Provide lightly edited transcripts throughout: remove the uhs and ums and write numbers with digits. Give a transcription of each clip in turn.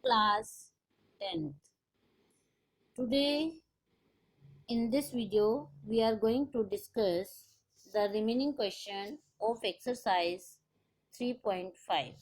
class 10th. Today in this video we are going to discuss the remaining question of exercise 3.5.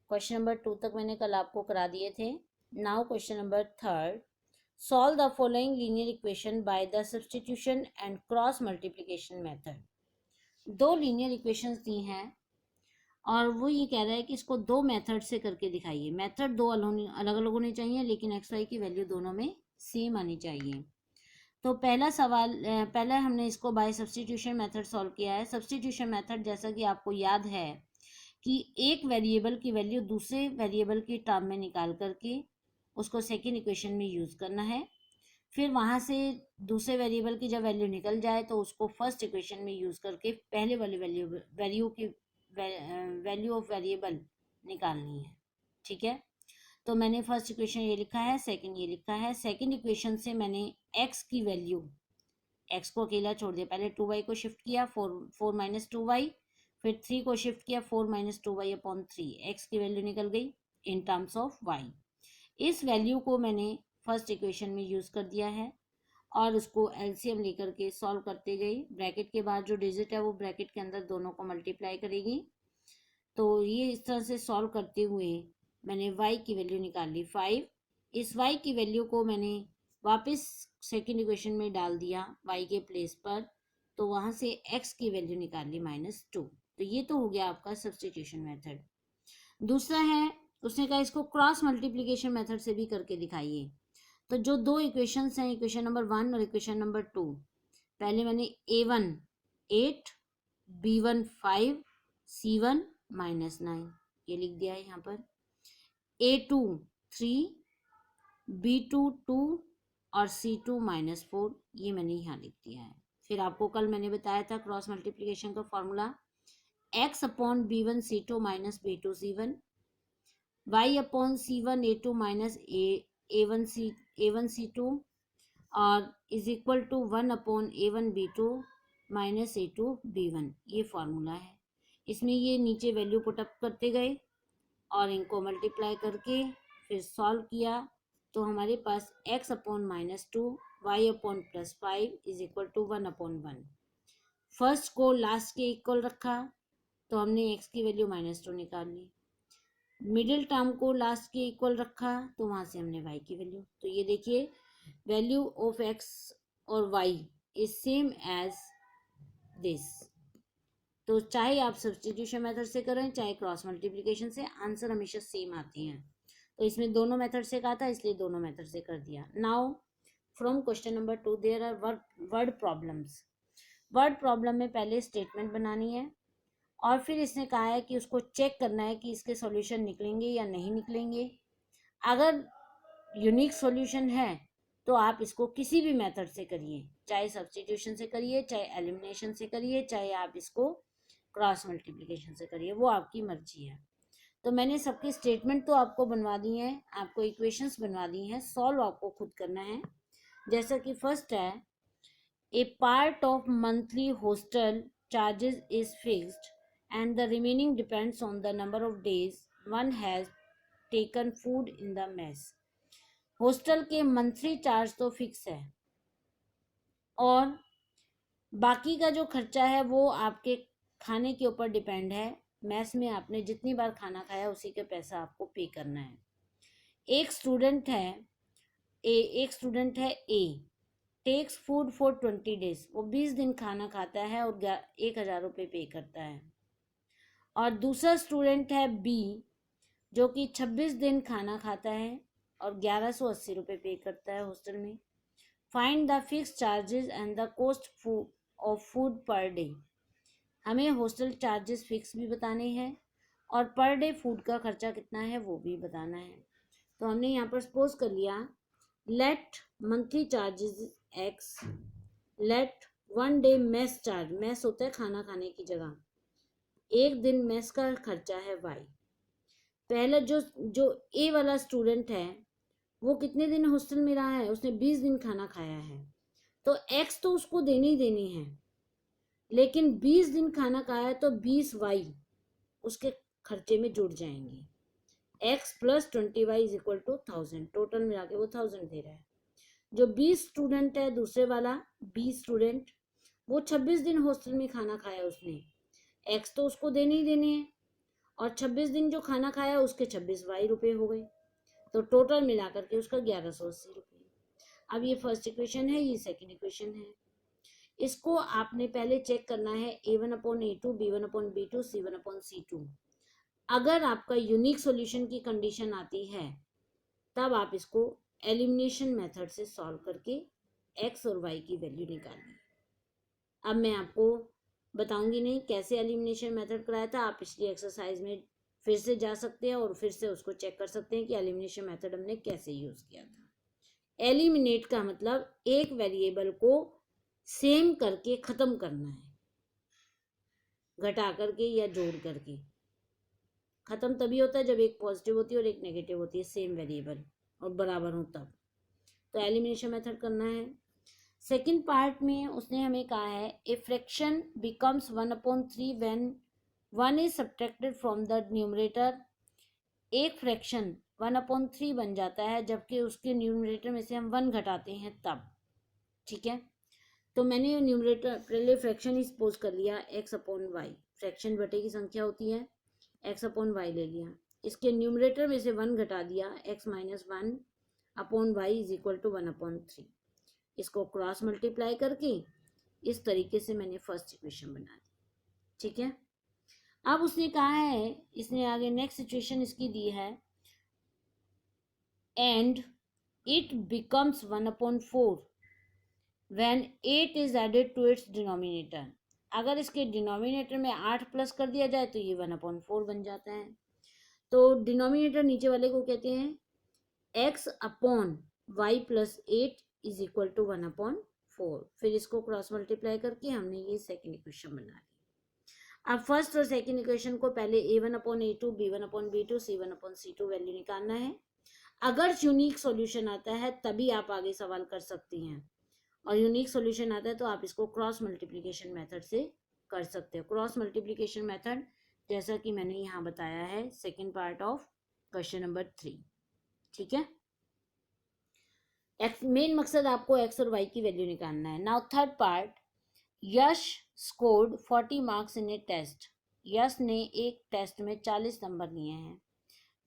Question number 2 तक मैंने कल आपको करा दिए थे. Now question number 3. Solve the following linear equation by the substitution and cross multiplication method. दो linear equations दी हैं और वो ये कह रहा है कि इसको दो मेथड से करके दिखाइए. मेथड दो अलग अलग होने चाहिए लेकिन एक्स वाई की वैल्यू दोनों में सेम आनी चाहिए. तो पहला सवाल, पहले हमने इसको बाय सब्स्टिट्यूशन मेथड सॉल्व किया है. सब्स्टिट्यूशन मेथड जैसा कि आपको याद है कि एक वेरिएबल की वैल्यू दूसरे वेरिएबल की टर्म में निकाल करके उसको सेकेंड इक्वेशन में यूज़ करना है. फिर वहाँ से दूसरे वेरिएबल की जब वैल्यू निकल जाए तो उसको फर्स्ट इक्वेशन में यूज़ करके पहले वाले वैल्यू ऑफ वेरिएबल निकालनी है. ठीक है, तो मैंने फर्स्ट इक्वेशन ये लिखा है, सेकंड ये लिखा है. सेकंड इक्वेशन से मैंने x की वैल्यू, x को अकेला छोड़ दिया, पहले 2y को शिफ्ट किया, 4 माइनस 2y, फिर 3 को शिफ्ट किया, 4 माइनस 2y अपॉन 3. x की वैल्यू निकल गई इन टर्म्स ऑफ y. इस वैल्यू को मैंने फर्स्ट इक्वेशन में यूज़ कर दिया है और उसको एलसीएम लेकर के सॉल्व करते गई. ब्रैकेट के बाद जो डिजिट है वो ब्रैकेट के अंदर दोनों को मल्टीप्लाई करेगी. तो ये इस तरह से सॉल्व करते हुए मैंने y की वैल्यू निकाल ली 5. इस y की वैल्यू को मैंने वापस सेकेंड इक्वेशन में डाल दिया y के प्लेस पर, तो वहाँ से x की वैल्यू निकाल ली -2. तो ये तो हो गया आपका सब्स्टिट्यूशन मेथड. दूसरा है, उसने कहा इसको क्रॉस मल्टीप्लिकेशन मेथड से भी करके दिखाइए. तो जो दो इक्वेशंस हैं, इक्वेशन नंबर 1 और इक्वेशन नंबर 2, पहले मैंने a1 8, b1 5, c1 -9 ये लिख दिया है यहाँ पर. a2 3, b2 2 और c2 -4 ये मैंने यहाँ लिख दिया है. फिर आपको कल मैंने बताया था क्रॉस मल्टीप्लिकेशन का formula x upon b1 c2 minus b2 c1, y upon c1 a2 minus a1 c2 और is equal to 1 upon a1 b2 minus a2 b1. ये फार्मूला है. इसमें ये नीचे वैल्यू पुटअप करते गए और इनको मल्टीप्लाई करके फिर सॉल्व किया तो हमारे पास x upon -2, y upon +5 is equal to 1 upon 1. First को लास्ट के इक्वल रखा तो हमने x की वैल्यू -2 निकाल ली. मिडिल टर्म को लास्ट के इक्वल रखा तो वहाँ से हमने y की वैल्यू. तो ये देखिए वैल्यू ऑफ x और y is same as this. तो चाहे आप सब्स्टिट्यूशन मेथड से करें चाहे क्रॉस मल्टीप्लिकेशन से, आंसर हमेशा सेम आते हैं. तो इसमें दोनों मेथड से कहा था इसलिए दोनों मेथड से कर दिया. Now from question number 2 there are word problems. Word problem में पहले स्टेटमेंट बनानी है और फिर इसने कहा है कि उसको चेक करना है कि इसके सॉल्यूशन निकलेंगे या नहीं निकलेंगे. अगर यूनिक सॉल्यूशन है तो आप इसको किसी भी मेथड से करिए, चाहे सब्स्टिट्यूशन से करिए, चाहे एलिमिनेशन से करिए, चाहे आप इसको क्रॉस मल्टीप्लिकेशन से करिए, वो आपकी मर्जी है. तो मैंने सबकी स्टेटमेंट तो आपको बनवा दी है, आपको इक्वेशंस बनवा दी हैं, सॉल्व आपको खुद करना है. जैसा कि फर्स्ट है, a part of monthly hostel charges is fixed and the remaining depends on the number of days one has taken food in the mess. Hostel के मंथली चार्ज तो फिक्स है और बाकी का जो खर्चा है वो आपके खाने के ऊपर डिपेंड है. मैस में आपने जितनी बार खाना खाया उसी का पैसा आपको पे करना है. एक स्टूडेंट है ए टेक्स फूड फॉर 20 डेज. वो 20 दिन खाना खाता है और 1000 रुपये पे करता है. और दूसरा स्टूडेंट है बी जो कि 26 दिन खाना खाता है और 1180 रुपये पे करता है हॉस्टल में. Find the fix charges and the cost of food per day. हमें हॉस्टल चार्जेस फिक्स भी बताने हैं और पर डे फूड का खर्चा कितना है वो भी बताना है. तो हमने यहाँ पर सपोज कर लिया, let monthly charges x, let 1 day mess charge, mess होता है खाना खाने की जगह, एक दिन मेस का खर्चा है वाई. पहले जो ए वाला स्टूडेंट है वो कितने दिन हॉस्टल में रहा है, उसने 20 दिन खाना खाया है, तो एक्स तो उसको देनी ही देनी है, लेकिन 20 दिन खाना खाया तो 20 वाई उसके खर्चे में जुड़ जाएंगे. x plus 20y is equal to 1000, total मिला के वो 1000 दे रहा है। जो 20 स्टूडेंट है, दूसरे वाला 20 स्टूडेंट, वो 26 दिन हॉस्टल में खाना खाया उसने, x तो उसको देने ही देने हैं, और 26 दिन जो खाना खाया उसके 26y रुपये हो गए, तो टोटल मिला करके उसका 1180 रुपये। अब ये फर्स्ट इक्वेशन है, ये सेकंड इक्वेशन है। इसको आपने पहले चेक करना है a1/a2, b1/b2, c1/c2। अगर आपका यूनिक सॉल्यूशन की कंडीशन आती है तब आप इसको एलिमिनेशन मेथड से सॉल्व करके x और y की वैल्यू निकालिए। अब मैं आपको बताऊंगी नहीं कैसे एलिमिनेशन मेथड कराया था, आप पिछली एक्सरसाइज में फिर से जा सकते हैं और फिर से उसको चेक कर सकते हैं कि एलिमिनेशन मेथड हमने कैसे यूज किया था। एलिमिनेट का मतलब एक वेरिएबल को सेम करके खत्म करना है, घटा करके या जोड़ करके। खत्म तभी होता है जब एक पॉजिटिव होती है और एक नेगेटिव होती है, सेम वेरिएबल और बराबर हो तब। तो एलिमिनेशन मेथड करना है। सेकंड पार्ट में उसने हमें कहा है a fraction becomes 1/3 when 1 is subtracted from the numerator. एक फ्रैक्शन 1/3 बन जाता है जबकि उसके न्यूमरेटर में से हम 1 घटाते हैं तब। ठीक है, तो मैंने न्यूमरेटर पहले फ्रैक्शन ही सपोज कर लिया x/y, फ्रैक्शन बटे की संख्या होती है, x/y ले लिया, इसके न्यूमरेटर में से 1 घटा दिया, x - 1/y is equal to 1/3। इसको क्रॉस मल्टीप्लाई करके इस तरीके से मैंने फर्स्ट इक्वेशन बना दी। ठीक है, अब उसने कहा है, इसने आगे नेक्स्ट सिचुएशन इसकी दी है, and it becomes 1/4 when 8 is added to its denominator। अगर इसके डिनोमिनेटर में 8 प्लस कर दिया जाए तो ये 1/4 बन जाता है। तो डिनोमिनेटर नीचे वाले को कहते हैं x/y plus 8 is equal to 1/4। फिर इसको क्रॉस मल्टीप्लाई करके हमने ये सेकेंड इक्वेशन बना ली। अब फर्स्ट और सेकेंड इक्वेशन को पहले a1/a2, b1/b2, c1/c2 वैल्यू निकालना है। अगर यूनिक सॉल्यूशन आता है तभी आप आगे सवाल कर सकती हैं, और यूनिक सॉल्यूशन आता है तो आप इसको क्रॉस मल्टीप्लिकेशन मेथड से कर सकते हो। क्रॉस मल्टीप्लिकेशन मेथड जैसा कि मैंने यहाँ बताया है second part of question number 3। ठीक है, मेन मकसद आपको x और y की वैल्यू निकालना है। Now third part, Yash scored 40 marks in a test. Yash ने एक टेस्ट में 40 नंबर लिए हैं।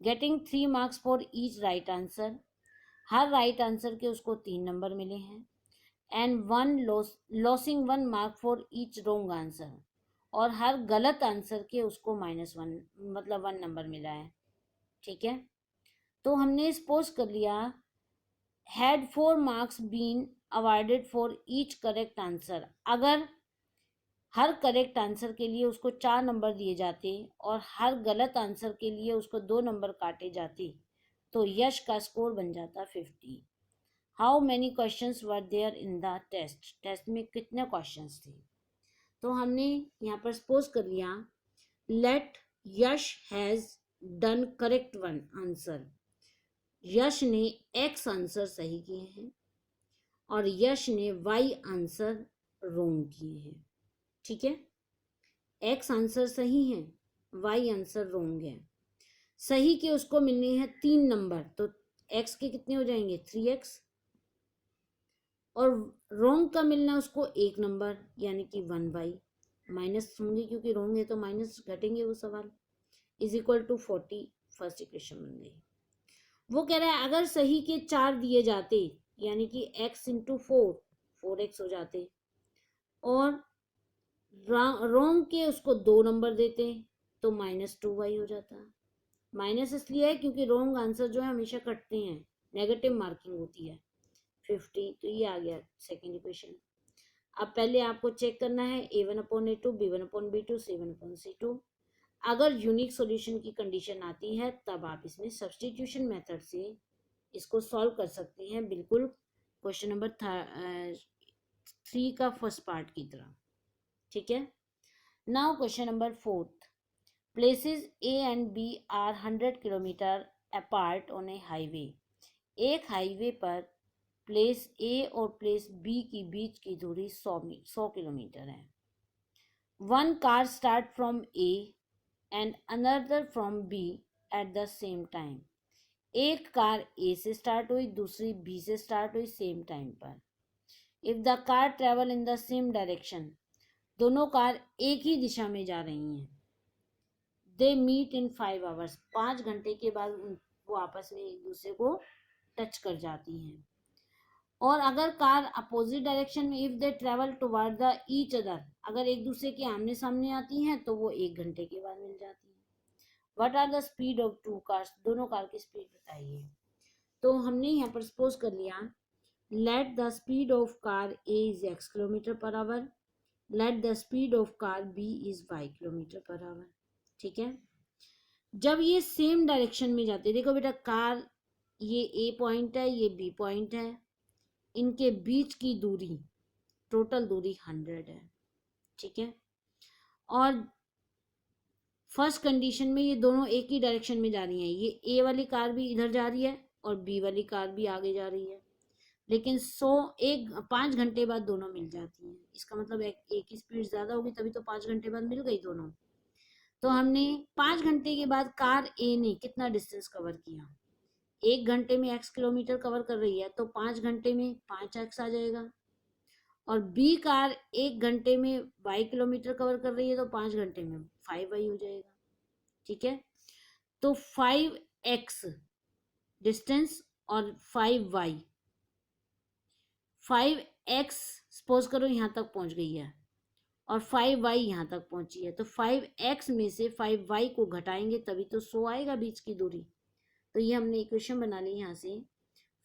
Getting 3 marks for each right answer. हर राइट आंसर के उसको 3 नंबर मिले हैं। And losing 1 mark for each wrong answer. और हर गलत आंसर के उसको -1 मतलब 1 नंबर मिला है। ठीक है, तो हमने सपोज कर लिया had 4 marks been awarded for each correct answer. अगर हर करेक्ट आंसर के लिए उसको 4 नंबर दिए जाते और हर गलत आंसर के लिए उसको 2 नंबर काटे जाते तो यश का स्कोर बन जाता 50। How many questions were there in the test. Test में कितने क्वेश्चंस थे, तो हमने यहाँ पर सपोज कर लिया let Yash has done correct one answer. Yash ने x आंसर सही किए हैं और यश ने y आंसर रॉन्ग किए हैं। ठीक है, x आंसर सही है, y आंसर रॉन्ग है। सही के उसको मिलने हैं 3 नंबर, तो x के कितने हो जाएंगे 3x, और रॉन्ग का मिलना उसको 1 नंबर यानी कि 1y, माइनस होंगे क्योंकि रॉन्ग है तो माइनस घटेंगे वो सवाल, is equal to 40। First equation बन गई। वो कह रहा है अगर सही के 4 दिए जाते यानी कि x इंटू 4x हो जाते, और रॉन्ग के उसको 2 नंबर देते तो -2y हो जाता। माइनस इसलिए है क्योंकि रॉन्ग आंसर जो है हमेशा कटते हैं, नेगेटिव मार्किंग होती है 50। तो ये आ गया सेकेंड इक्वेशन। अब पहले आपको चेक करना है a1/a2, b1/b2, c1/c2। अगर यूनिक सॉल्यूशन की कंडीशन आती है तब आप इसमें सब्स्टिट्यूशन मेथड से इसको सॉल्व कर सकते हैं, बिल्कुल क्वेश्चन नंबर 3 का फर्स्ट पार्ट की तरह। ठीक है, now question number 4। Places A and B are 100 kilometre apart on a highway. एक हाईवे पर प्लेस A और प्लेस B की बीच की दूरी 100 किलोमीटर है। One car start from A and another from B at the same time. एक कार ए से स्टार्ट हुई, दूसरी बी से स्टार्ट हुई सेम टाइम पर। If the car travel in the same direction, दोनों कार एक ही दिशा में जा रही हैं। दे मीट इन 5 आवर्स, 5 घंटे के बाद वो आपस में एक दूसरे को टच कर जाती हैं। और अगर कार अपोजिट डायरेक्शन में, if they travel toward the each other, अगर एक दूसरे के आमने सामने आती हैं तो वो 1 घंटे के बाद मिल जाती हैं। What are the speed of two cars, दोनों कार की स्पीड बताइए। तो हमने यहाँ पर सपोज कर लिया, let the speed of car A is x kilometre per hour, let the speed of car B is y kilometre per hour. ठीक है, जब ये सेम डायरेक्शन में जाते, देखो बेटा कार, ये ए पॉइंट है, ये बी पॉइंट है, इनके बीच की दूरी, टोटल दूरी 100 है। ठीक है, और फर्स्ट कंडीशन में ये दोनों एक ही डायरेक्शन में जा रही हैं, ये ए वाली कार भी इधर जा रही है और बी वाली कार भी आगे जा रही है, लेकिन 5 घंटे बाद दोनों मिल जाती हैं। इसका मतलब एक की स्पीड ज़्यादा होगी, तभी तो 5 घंटे बाद मिल गई दोनों। तो हमने 5 घंटे के बाद कार ए ने कितना डिस्टेंस कवर किया, 1 घंटे में x किलोमीटर कवर कर रही है, तो 5 घंटे में 5x आ जाएगा। और बी कार 1 घंटे में y किलोमीटर कवर कर रही है, तो 5 घंटे में 5y हो जाएगा। ठीक है, तो 5x डिस्टेंस और 5y, 5x सपोज करो यहाँ तक पहुँच गई है और 5y यहाँ तक पहुँची है, तो 5x में से 5y को घटाएंगे तभी तो 100 आएगा बीच की दूरी। तो ये हमने इक्वेशन बना ली यहाँ से,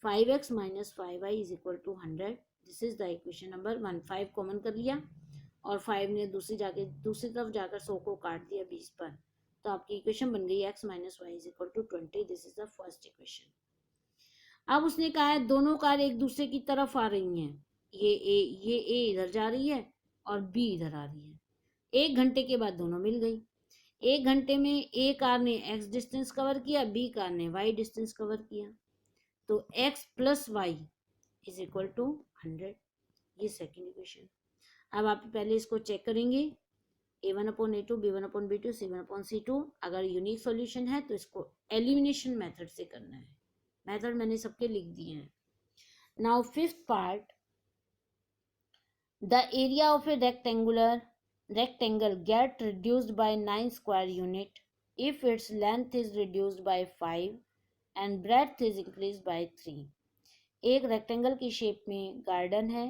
5x minus 5y is equal to 100। This is the equation number 1। 5 common कर लिया और 5 ने दूसरी तरफ जाकर 100 को काट दिया 20 पर, तो आपकी इक्वेशन बन गई x minus y is equal to 20। This is the first equation. अब उसने कहा है दोनों कार एक दूसरे की तरफ आ रही हैं, ये ए इधर जा रही है और बी इधर आ रही है। 1 घंटे के बाद दोनों मिल गई। 1 घंटे में ए कार ने x डिस्टेंस कवर किया, बी कार ने y डिस्टेंस कवर किया, तो x plus y is equal to 100। ये सेकेंड इक्वेशन। अब आप पहले इसको चेक करेंगे, a1/a2 b1/b2 c1/c2। अगर यूनिक सॉल्यूशन है तो इसको एलिमिनेशन मेथड से करना है। मेथड मैंने सबके लिख दिए हैं। Now fifth part, the area of A rectangle get reduced by 9 square unit if its length is reduced by 5 and breadth is increased by 3। एक रेक्टेंगल की शेप में गार्डन है,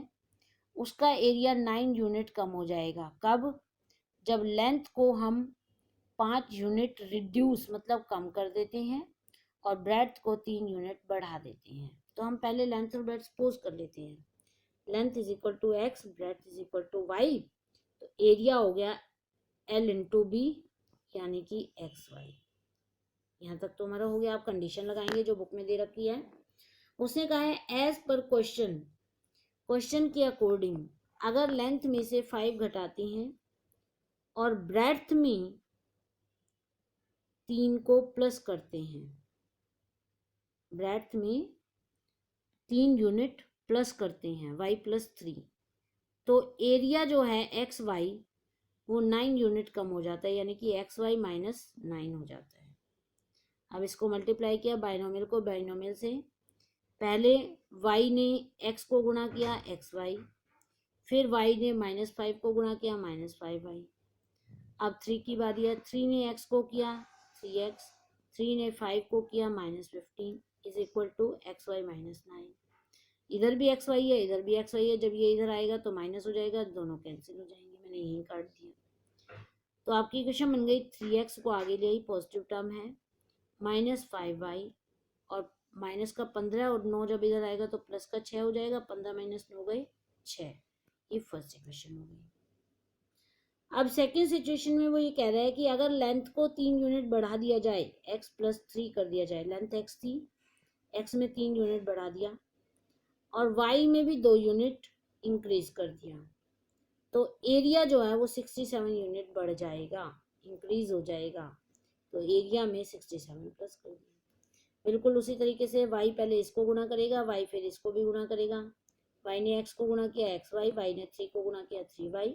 उसका एरिया 9 यूनिट कम हो जाएगा। कब? जब लेंथ को हम 5 यूनिट रिड्यूस मतलब कम कर देते हैं और ब्रेड्थ को 3 यूनिट बढ़ा देते हैं। तो हम पहले लेंथ और ब्रेड्थ सपोज कर लेते हैं। Length is equal to x, breadth is equal to y, तो एरिया हो गया L इंटू बी यानी कि एक्स वाई। यहाँ तक तो हमारा हो गया। आप कंडीशन लगाएंगे जो बुक में दे रखी है। उसने कहा है एज पर क्वेश्चन के अकॉर्डिंग अगर लेंथ में से 5 घटाते हैं और ब्रेड्थ में 3 को प्लस करते हैं, ब्रेड्थ में 3 यूनिट प्लस करते हैं y प्लस 3, तो एरिया जो है एक्स वाई वो 9 यूनिट कम हो जाता है, यानी कि एक्स वाई माइनस 9 हो जाता है। अब इसको मल्टीप्लाई किया बाइनोमियल को बाइनोमियल से, पहले y ने x को गुणा किया एक्स वाई, फिर y ने -5 को गुणा किया -5y। अब 3 की बारी है, 3 ने x को किया 3x, 3 ने 5 को किया -15 is equal to x y minus 9। इधर भी एक्स वाई है, इधर भी एक्स वाई है, जब ये इधर आएगा तो माइनस हो जाएगा, दोनों कैंसिल हो जाएंगे। मैंने यही काट दिया। तो आपकी इक्वेशन बन गई 3x को आगे ले आई, पॉजिटिव टर्म है, -5y और माइनस का 15 और 9 जब इधर आएगा तो प्लस का 6 हो जाएगा, 15 माइनस 9 गए 6। ये फर्स्ट इक्वेशन हो गई। अब सेकेंड सिचुएशन में वो ये कह रहा है कि अगर लेंथ को 3 यूनिट बढ़ा दिया जाए, x प्लस 3 कर दिया जाए, लेंथ x थी, x में 3 यूनिट बढ़ा दिया और y में भी 2 यूनिट इंक्रीज कर दिया, तो एरिया जो है वो 67 यूनिट बढ़ जाएगा, इंक्रीज हो जाएगा। तो एरिया में 67 प्लस कर दिया। बिल्कुल उसी तरीके से y पहले इसको गुणा करेगा, y फिर इसको भी गुणा करेगा। y ने x को गुणा किया एक्स वाई, y ने 3 को गुणा किया 3y।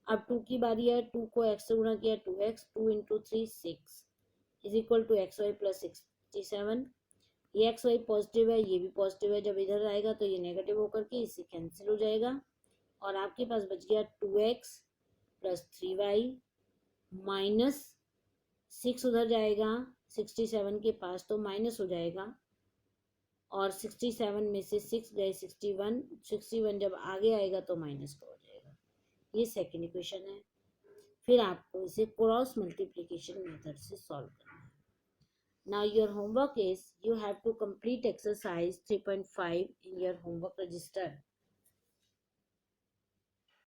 अब 2 की बारी है, 2 को x से गुणा किया 2x, 2 into 3 6 is equal to x y plus 67। ये एक्स वाई पॉजिटिव है, ये भी पॉजिटिव है, जब इधर आएगा तो ये नेगेटिव होकर के इससे कैंसिल हो जाएगा और आपके पास बच गया 2x प्लस 3y माइनस 6 उधर जाएगा 67 के पास तो माइनस हो जाएगा और 67 में से 6 गए 61 जब आगे आएगा तो माइनस का हो जाएगा। ये सेकेंड इक्वेशन है। फिर आपको इसे क्रॉस मल्टीप्लिकेशन मेथड से सॉल्व करना है। Now your homework is you have to complete exercise 3.5 in your homework register.